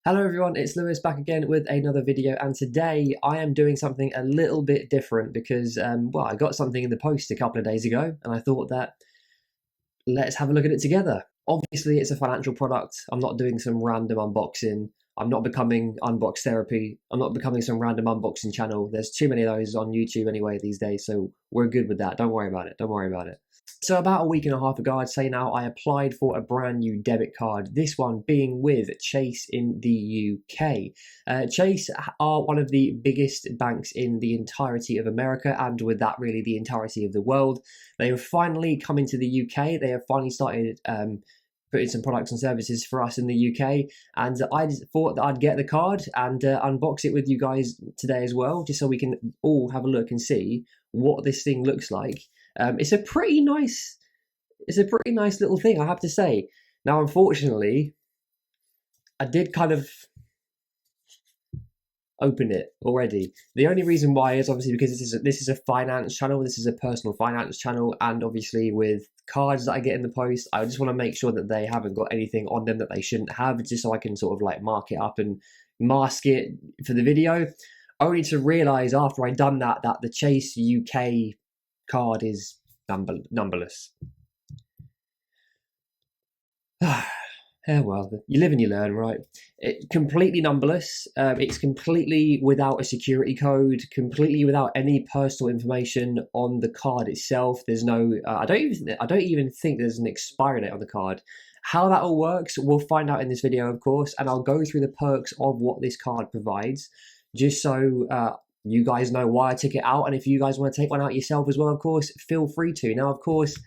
Hello everyone, it's Lewis back again with another video, and today I am doing something a little bit different because, well, I got something in the post a couple of days ago and I thought that let's have a look at it together. Obviously, it's a financial product. I'm not doing some random unboxing. I'm not becoming Unbox Therapy. I'm not becoming some random unboxing channel. There's too many of those on YouTube anyway these days, so we're good with that. Don't worry about it. Don't worry about it. So about a week and a half ago, I'd say now, I applied for a brand new debit card, this one being with Chase in the UK. Chase are one of the biggest banks in the entirety of America, and with that really the entirety of the world. They have finally come into the UK. They have finally started putting some products and services for us in the UK, and I thought that I'd get the card and unbox it with you guys today as well, just so we can all have a look and see what this thing looks like. It's a pretty nice little thing, I have to say. Now, unfortunately, I did kind of open it already. The only reason why is obviously because this is a finance channel, this is a personal finance channel, and obviously with cards that I get in the post, I just want to make sure that they haven't got anything on them that they shouldn't have, just so I can sort of like mark it up and mask it for the video. Only to realise after I'd done that the Chase UK card is numberless. Yeah, well, you live and you learn, right? It's completely numberless. It's completely without a security code, completely without any personal information on the card itself. There's no, I don't even think there's an expiry date on the card. How that all works, we'll find out in this video, of course, and I'll go through the perks of what this card provides, just so you guys know why I took it out, and if you guys want to take one out yourself as well, of course, feel free to. Now, of course,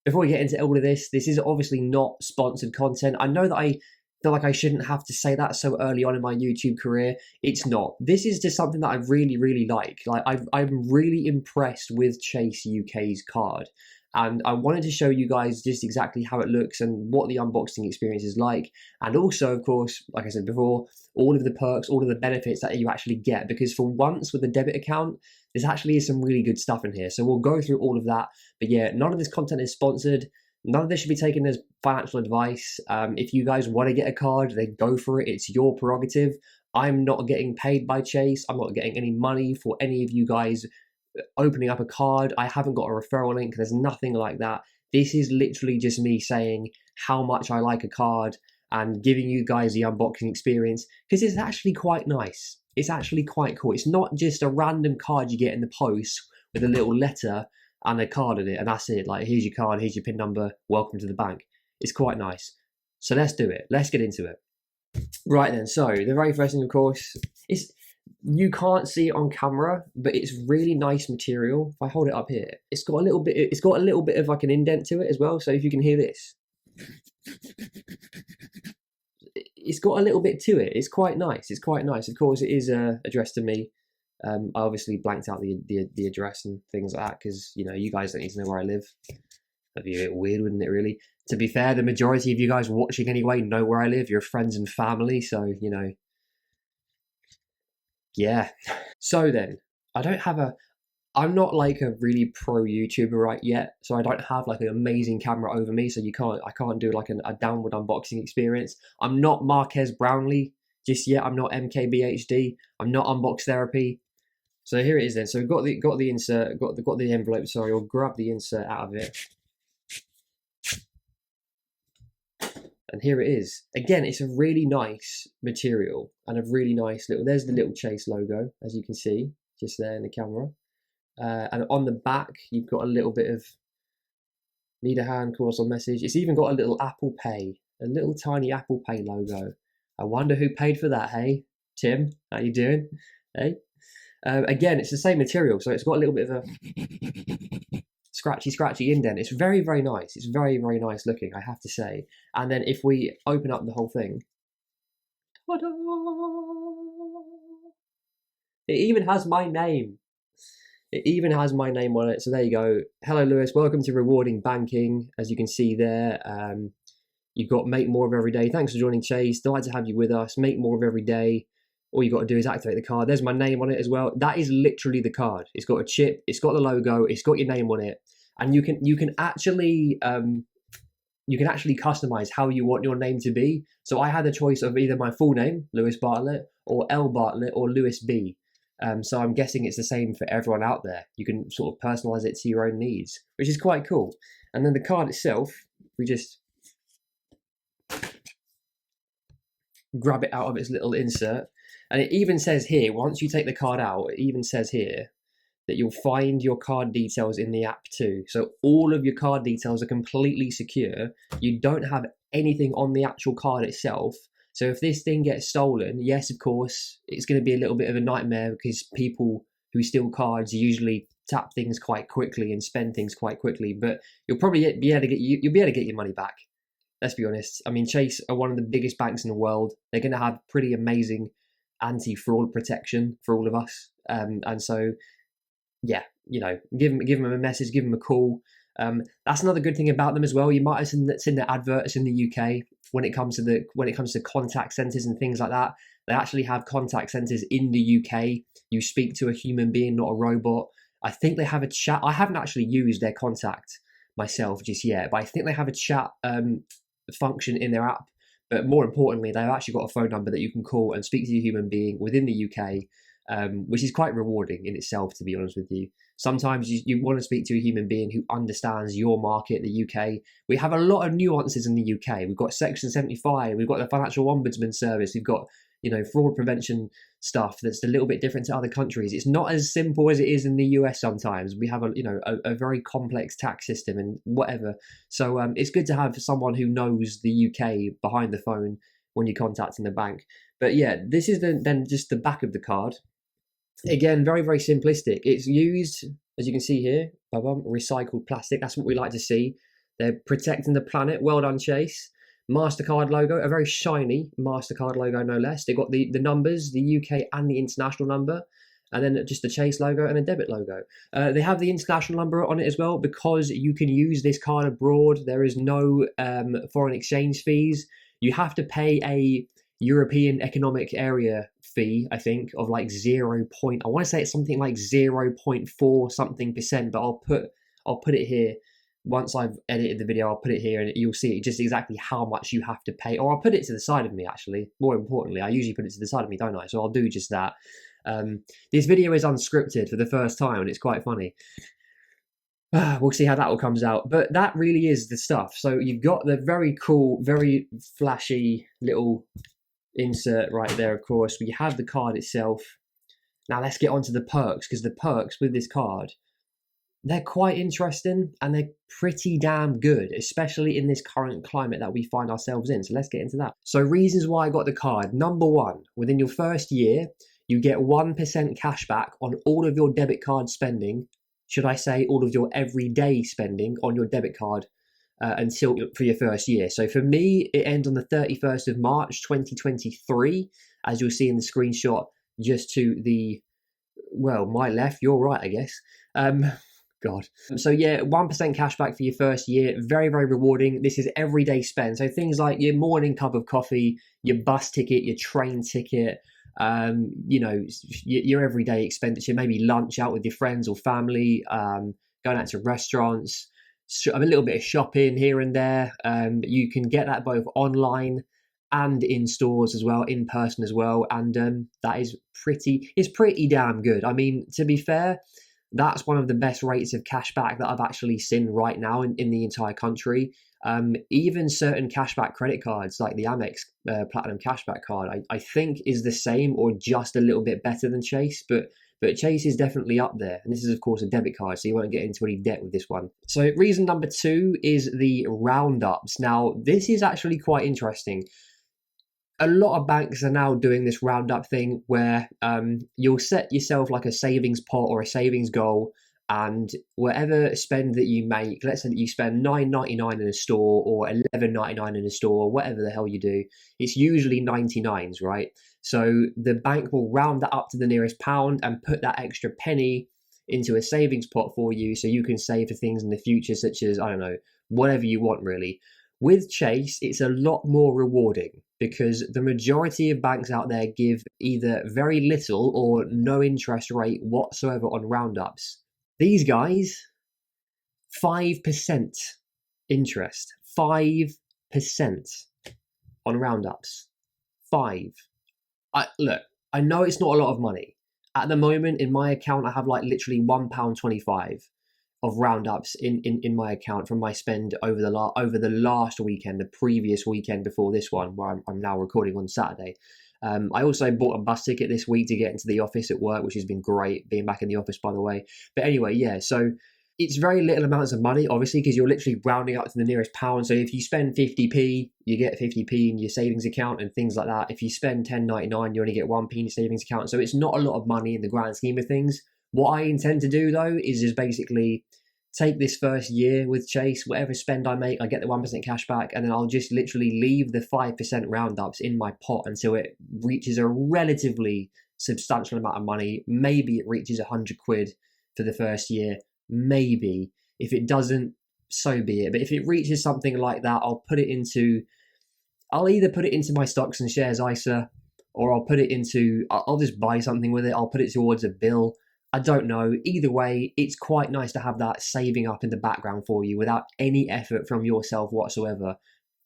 before we get into all of this is obviously not sponsored content. I know that I feel like I shouldn't have to say that so early on in my YouTube career. It's not. This is just something that I really like. Like, I'm really impressed with Chase UK's card. And I wanted to show you guys just exactly how it looks and what the unboxing experience is like. And also, of course, like I said before, all of the perks, all of the benefits that you actually get. Because for once with a debit account, there's actually some really good stuff in here. So we'll go through all of that. But yeah, none of this content is sponsored. None of this should be taken as financial advice. If you guys want to get a card, then go for it. It's your prerogative. I'm not getting paid by Chase. I'm not getting any money for any of you guys opening up a card. I haven't got a referral link. There's nothing like that. This is literally just me saying how much I like a card and giving you guys the unboxing experience, because it's actually quite nice. It's actually quite cool. It's not just a random card you get in the post with a little letter and a card in it, and that's it. Like, here's your card, here's your PIN number, welcome to the bank. It's quite nice. So let's do it. Let's get into it. Right then, so the very first thing, of course, is you can't see it on camera, but it's really nice material. If I hold it up here, it's got a little bit of like an indent to it as well. So if you can hear this, it's got a little bit to it. It's quite nice. It's quite nice. Of course, it is addressed to me. I obviously blanked out the address and things like that, because, you know, you guys don't need to know where I live. That'd be a bit weird, wouldn't it, really? To be fair, the majority of you guys watching anyway know where I live. You're friends and family, so, you know. Yeah. So then, I'm not like a really pro YouTuber right yet, so I don't have like an amazing camera over me, so I can't do like a downward unboxing experience. I'm not Marques Brownlee just yet. I'm not MKBHD. I'm not Unbox Therapy. So here it is then. So we've got the insert, got the envelope. Sorry, I'll grab the insert out of it. And here it is. Again, it's a really nice material and a really nice there's the little Chase logo, as you can see, just there in the camera. And on the back, you've got a little bit of need a hand, call us on message. It's even got a little Apple Pay, a little tiny Apple Pay logo. I wonder who paid for that, hey? Tim, how you doing? Hey? Again, it's the same material, so it's got a little bit of a scratchy indent. It's very nice. It's very nice looking, I have to say. And then if we open up the whole thing, ta-da! It even has my name. It even has my name on it. So there you go. Hello, Lewis. Welcome to Rewarding Banking. As you can see there, you've got Make More of Every Day. Thanks for joining, Chase. Delighted to have you with us. Make More of Every Day. All you got to do is activate the card. There's my name on it as well. That is literally the card. It's got a chip. It's got the logo. It's got your name on it. And you can actually you can actually customize how you want your name to be. So I had a choice of either my full name, Lewis Bartlett, or L Bartlett, or Lewis B. So I'm guessing it's the same for everyone out there. You can sort of personalize it to your own needs, which is quite cool. And then the card itself, we just grab it out of its little insert. And it even says here, once you take the card out, it even says here that you'll find your card details in the app too. So all of your card details are completely secure. You don't have anything on the actual card itself. So if this thing gets stolen, yes, of course, it's going to be a little bit of a nightmare because people who steal cards usually tap things quite quickly and spend things quite quickly. But you'll probably be able to get your money back. Let's be honest. I mean, Chase are one of the biggest banks in the world. They're going to have pretty amazing anti-fraud protection for all of us. And so, yeah, you know, give them a message, give them a call. That's another good thing about them as well. You might have seen the adverts in the UK when it comes to contact centers and things like that. They actually have contact centers in the UK. You speak to a human being, not a robot. I think they have a chat. I haven't actually used their contact myself just yet, but I think they have a chat function in their app. But more importantly, they've actually got a phone number that you can call and speak to a human being within the UK, which is quite rewarding in itself, to be honest with you. Sometimes you want to speak to a human being who understands your market, the UK. We have a lot of nuances in the UK. We've got Section 75, we've got the Financial Ombudsman Service, we've got, you know, fraud prevention stuff that's a little bit different to other countries. It's not as simple as it is in the US sometimes. We have a very complex tax system and whatever. So it's good to have someone who knows the UK behind the phone when you're contacting the bank. But yeah, this is then just the back of the card. Again, very, very simplistic. It's used, as you can see here, recycled plastic. That's what we like to see. They're protecting the planet. Well done, Chase. MasterCard logo, a very shiny MasterCard logo, no less. They've got the numbers, the UK and the international number, and then just a Chase logo and a Debit logo. They have the international number on it as well because you can use this card abroad. There is no foreign exchange fees. You have to pay a European Economic Area fee, I think, of like I want to say it's something like 0.4 something percent, but I'll put it here. Once I've edited the video, I'll put it here and you'll see just exactly how much you have to pay. Or I'll put it to the side of me, actually. More importantly, I usually put it to the side of me, don't I? So I'll do just that. This video is unscripted for the first time and it's quite funny. We'll see how that all comes out. But that really is the stuff. So you've got the very cool, very flashy little insert right there, of course. We have the card itself. Now let's get on to the perks, because the perks with this card, they're quite interesting and they're pretty damn good, especially in this current climate that we find ourselves in. So let's get into that. So reasons why I got the card. Number one, within your first year, you get 1% cash back on all of your debit card spending. Should I say all of your everyday spending on your debit card for your first year. So for me, it ends on the 31st of March, 2023, as you'll see in the screenshot just to the, well, my left, your right, I guess. God. So yeah, 1% cash back for your first year. Very, very rewarding. This is everyday spend. So things like your morning cup of coffee, your bus ticket, your train ticket, you know, your everyday expenditure, maybe lunch out with your friends or family, going out to restaurants, a little bit of shopping here and there. You can get that both online and in stores as well, in person as well. And that is pretty damn good. I mean, to be fair, that's one of the best rates of cashback that I've actually seen right now in the entire country. Even certain cashback credit cards like the Amex Platinum Cashback card, I think is the same or just a little bit better than Chase, but Chase is definitely up there. And this is, of course, a debit card, so you won't get into any debt with this one. So reason number two is the roundups. Now, this is actually quite interesting. A lot of banks are now doing this roundup thing where you'll set yourself like a savings pot or a savings goal, and whatever spend that you make, let's say that you spend $9.99 in a store or $11.99 in a store, or whatever the hell you do, it's usually 99s, right? So the bank will round that up to the nearest pound and put that extra penny into a savings pot for you so you can save for things in the future, such as, I don't know, whatever you want really. With Chase, it's a lot more rewarding because the majority of banks out there give either very little or no interest rate whatsoever on roundups. These guys, 5% interest. 5% on roundups. 5. Look, I know it's not a lot of money. At the moment in my account, I have like literally £1.25 of roundups in my account from my spend over the last weekend, the previous weekend before this one, where I'm now recording on Saturday. I also bought a bus ticket this week to get into the office at work, which has been great, being back in the office, by the way. But anyway, yeah, so it's very little amounts of money, obviously, because you're literally rounding up to the nearest pound. So if you spend 50p, you get 50p in your savings account and things like that. If you spend 10.99, you only get 1p in your savings account. So it's not a lot of money in the grand scheme of things. What I intend to do, though, is just basically take this first year with Chase, whatever spend I make, I get the 1% cash back, and then I'll just literally leave the 5% roundups in my pot until it reaches a relatively substantial amount of money. Maybe it reaches 100 quid for the first year. Maybe. If it doesn't, so be it. But if it reaches something like that, I'll either put it into my stocks and shares ISA, or I'll just buy something with it. I'll put it towards a bill. I don't know. Either way, it's quite nice to have that saving up in the background for you without any effort from yourself whatsoever.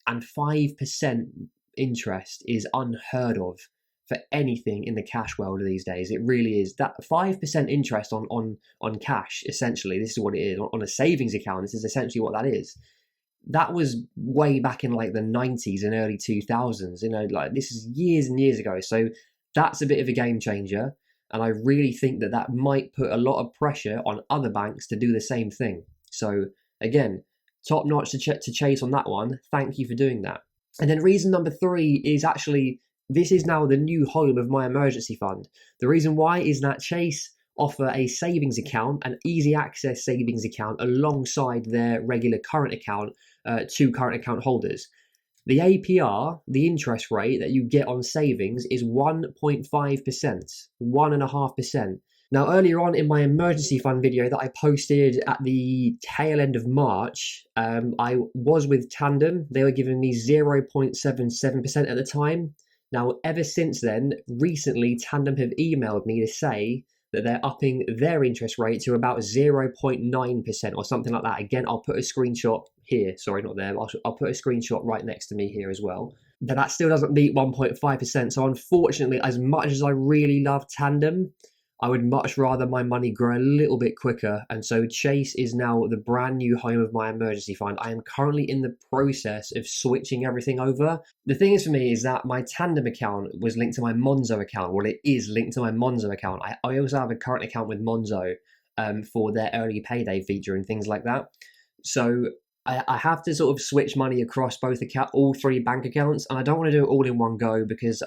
And 5% interest is unheard of for anything in the cash world these days. It really is. That 5% interest on cash, essentially, this is what it is. On a savings account, this is essentially what that is. That was way back in like the 90s and early 2000s. Like this is years and years ago. So that's a bit of a game changer. And I really think that might put a lot of pressure on other banks to do the same thing. So again, top notch to Chase on that one. Thank you for doing that. And then reason number 3 is actually, this is now the new home of my emergency fund. The reason why is that Chase offer a savings account, an easy access savings account, alongside their regular current account to current account holders. The APR, the interest rate that you get on savings, is 1.5%, 1.5%. Now, earlier on in my emergency fund video that I posted at the tail end of March, I was with Tandem. They were giving me 0.77% at the time. Now, ever since then, recently, Tandem have emailed me to say that they're upping their interest rate to about 0.9% or something like that. Again, I'll put a screenshot here. Sorry, not there. I'll put a screenshot right next to me here as well. But that still doesn't beat 1.5%. So unfortunately, as much as I really love Tandem, I would much rather my money grow a little bit quicker. And so Chase is now the brand new home of my emergency fund. I am currently in the process of switching everything over. The thing is for me is that my Tandem account was linked to my Monzo account. Well, it is linked to my Monzo account. I also have a current account with Monzo for their early payday feature and things like that. So I have to sort of switch money across all 3 bank accounts, and I don't want to do it all in one go because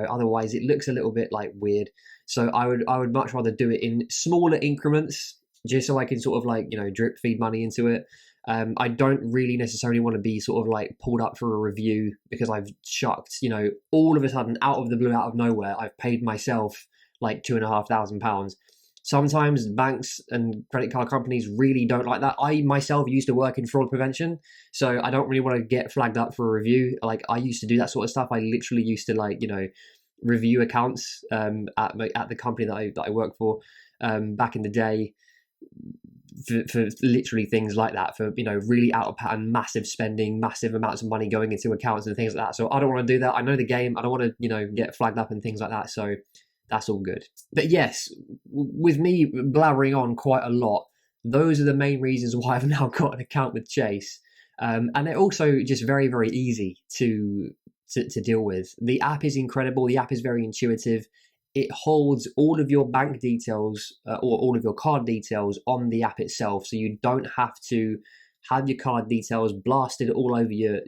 otherwise it looks a little bit like weird. So I would much rather do it in smaller increments, just so I can sort of drip feed money into it. I don't really necessarily want to be sort of like pulled up for a review because I've chucked, all of a sudden out of the blue, out of nowhere, I've paid myself like £2,500. Sometimes banks and credit card companies really don't like that. I myself used to work in fraud prevention, so I don't really want to get flagged up for a review. Like I used to do that sort of stuff. I literally used to review accounts at the company that I work for back in the day for literally things like that, for really out of pattern, massive spending, massive amounts of money going into accounts and things like that. So I don't want to do that. I know the game. I don't want to get flagged up and things like that. So that's all good. But yes, with me blabbering on quite a lot, those are the main reasons why I've now got an account with Chase. And they're also just very, very easy to deal with. The app is incredible. The app is very intuitive. It holds all of your bank details or all of your card details on the app itself. So you don't have to have your card details blasted all over your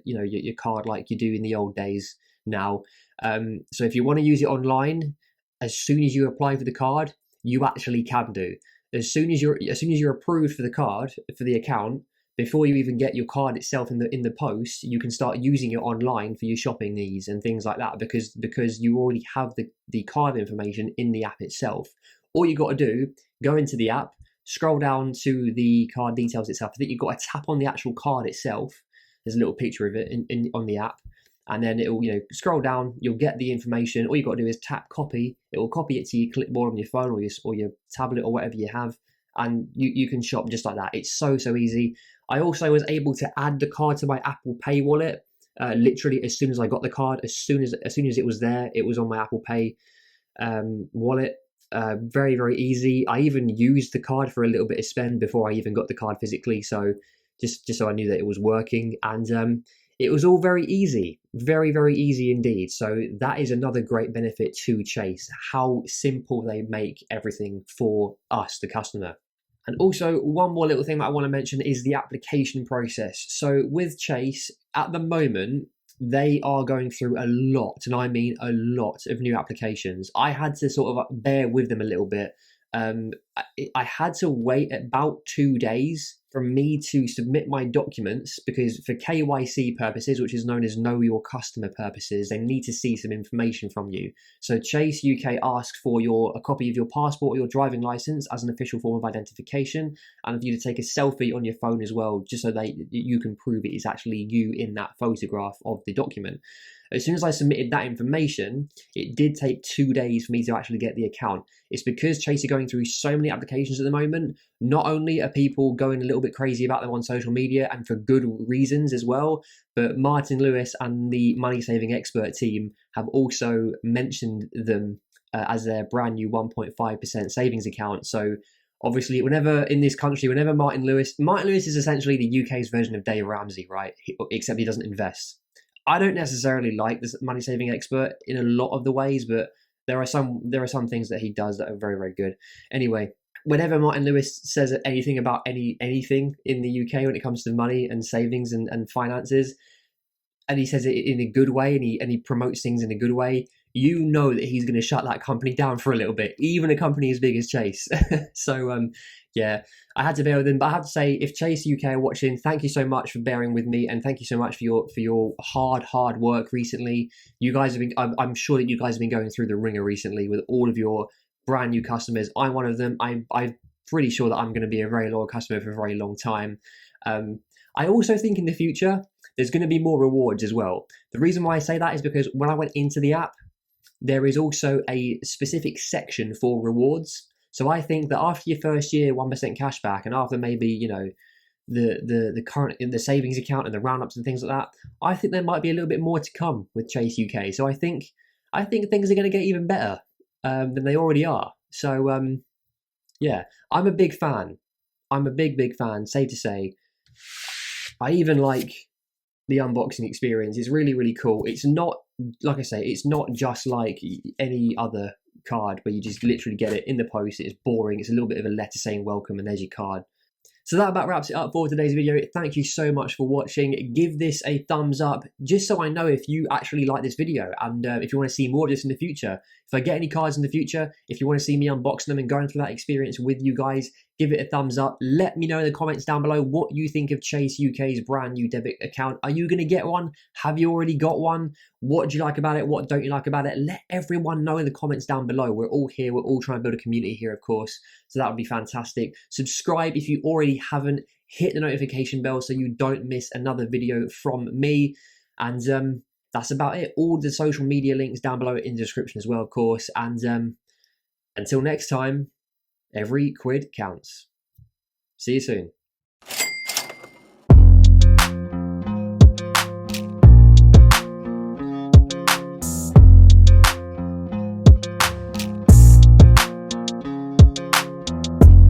card like you do in the old days now. So if you want to use it online, as soon as you apply for the card, you actually can do. As soon as you're approved for the card, for the account, before you even get your card itself in the post, you can start using it online for your shopping needs and things like that because you already have the card information in the app itself. All you got to do, go into the app, scroll down to the card details itself. I think you've got to tap on the actual card itself. There's a little picture of it on the app. And then it will, scroll down, you'll get the information. All you got to do is tap copy. It will copy it to your clipboard on your phone or your tablet or whatever you have. and you can shop just like that. It's so easy. I also was able to add the card to my Apple Pay wallet literally as soon as I got the card. As soon as it was there, it was on my Apple Pay wallet. Very easy. I even used the card for a little bit of spend before I even got the card physically, so just so I knew that it was working. And it was all very easy, very easy indeed. So that is another great benefit to Chase, how simple they make everything for us, the customer. And also, one more little thing that I want to mention is the application process. So with Chase, at the moment, they are going through a lot, and I mean a lot, of new applications. I had to sort of bear with them a little bit. I had to wait about 2 days for me to submit my documents, because for KYC purposes, which is known as Know Your Customer purposes, they need to see some information from you. So Chase UK asks for a copy of your passport or your driving license as an official form of identification, and for you to take a selfie on your phone as well, just so that you can prove it is actually you in that photograph of the document. As soon as I submitted that information, it did take 2 days for me to actually get the account. It's because Chase are going through so many applications at the moment. Not only are people going a little bit crazy about them on social media, and for good reasons as well, but Martin Lewis and the Money Saving Expert team have also mentioned them as their brand new 1.5% savings account. So obviously, whenever in this country, whenever Martin Lewis is essentially the UK's version of Dave Ramsey, right? Except he doesn't invest. I don't necessarily like this Money Saving Expert in a lot of the ways, but there are some things that he does that are very good. Anyway, whenever Martin Lewis says anything about anything in the UK when it comes to money and savings and finances, and he says it in a good way, and he promotes things in a good way, you know that he's going to shut that company down for a little bit, even a company as big as Chase. So yeah, I had to bear with him, but I have to say, if Chase UK are watching, thank you so much for bearing with me, and thank you so much for your hard work recently. You guys have been, I'm sure that you guys have been going through the ringer recently with all of your brand new customers. I'm one of them. I'm pretty sure that I'm going to be a very loyal customer for a very long time. I also think in the future there's going to be more rewards as well. The reason why I say that is because when I went into the app, there is also a specific section for rewards. So I think that after your first year, 1% cashback, and after maybe, the current in the savings account and the roundups and things like that, I think there might be a little bit more to come with Chase UK. So I think things are going to get even better than they already are. So yeah, I'm a big fan. I'm a big fan. Safe to say, I even like the unboxing experience. It's really cool. It's not, like I say, it's not just like any other card where you just literally get it in the post. It's boring. It's a little bit of a letter saying welcome, and there's your card. So that about wraps it up for today's video. Thank you so much for watching. Give this a thumbs up, just so I know if you actually like this video, and if you want to see more of this in the future. If I get any cards in the future, if you want to see me unboxing them and going through that experience with you guys, give it a thumbs up. Let me know in the comments down below what you think of Chase UK's brand new debit account. Are you going to get one? Have you already got one? What do you like about it? What don't you like about it? Let everyone know in the comments down below. We're all here. We're all trying to build a community here, of course. So that would be fantastic. Subscribe if you already haven't. Hit the notification bell so you don't miss another video from me. And that's about it. All the social media links down below in the description as well, of course. And until next time, every quid counts. See you soon.